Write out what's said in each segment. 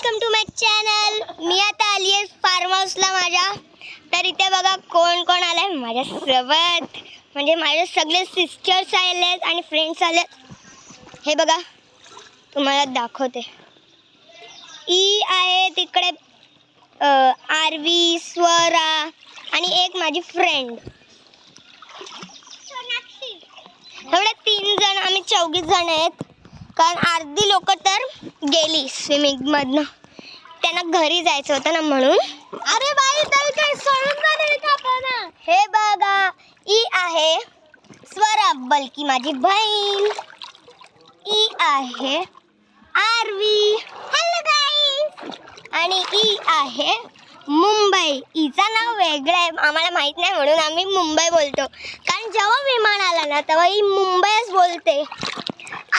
Welcome to my channel. मी आता आली आहे फार्म हाऊसला माझ्या. तर इथे बघा कोण कोण आलंय माझ्यासोबत. म्हणजे माझे सगळे सिस्टर्स आलेत आणि फ्रेंड्स आलेत. हे बघा तुम्हाला दाखवते. ई आहे तिकडे, आरवी, स्वरा आणि एक माझी फ्रेंड. एवढे 3 जण, आम्ही 4 जण आहेत. कारण अर्धी लोक तर गेली स्विमिंग मधनं, त्यांना घरी जायचं होतं ना म्हणून. अरे बाई तरी काय सोडून ना. हे बघा ई आहे स्वरा बल्की माझी बहीण. ई आहे आरवी, हॅलो गाईस. आणि ई आहे मुंबई. ईचं नाव वेगळं आहे, आम्हाला माहित नाही म्हणून आम्ही मुंबई बोलतो. कारण जेव्हा विमान आला ना तेव्हा ही मुंबईच बोलते.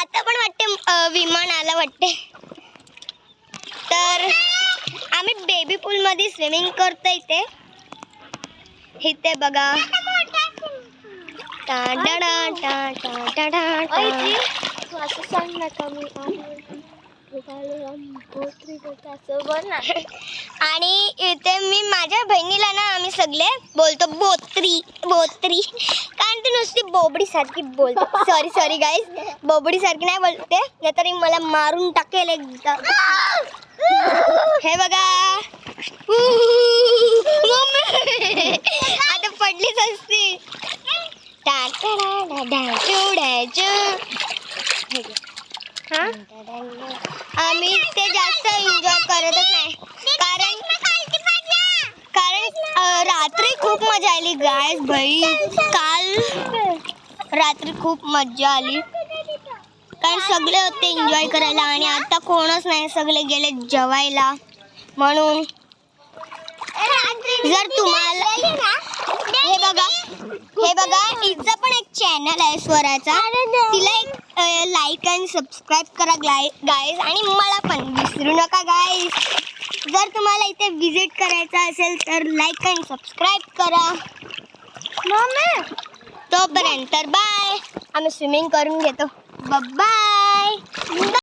आता पण वाटते विमान आलं वाटते. तर आम्ही बेबी पूल मध्ये स्विमिंग करतो. इथे बघा आणि इथे मी माझ्या बहिणीला ना आम्ही सगळे बोलतो बोत्री बोत्री. कारण ती नुसती बोबडी सारखी बोलते. सॉरी गाईज, बोबडी सारखी नाही बोलते, नाहीतरी मला मारून टाकेल एकदा. हे बघा आता पडलीच असती. आम्ही ते जास्त एन्जॉय करतच नाही. कारण रात्री खूप मजा आली गाईज. भाई काल रात्री खूप मजा आली. कारण सगळे होते एन्जॉय करायला आणि आता कोणच नाही, सगळे गेले जेवायला. म्हणून जर तुम्हाला हे बघा हिचं पण एक चॅनल आहे स्वराचा, तिला एक लाईक आणि सबस्क्राईब करा गाईज. आणि मला पण विसरू नका गाईज. जर तुम्हाला इथे विजिट करायचं असेल तर लाईक आणि सबस्क्राईब करा. तोपर्यंत बाय. आम्ही स्विमिंग करून घेतो. बाय.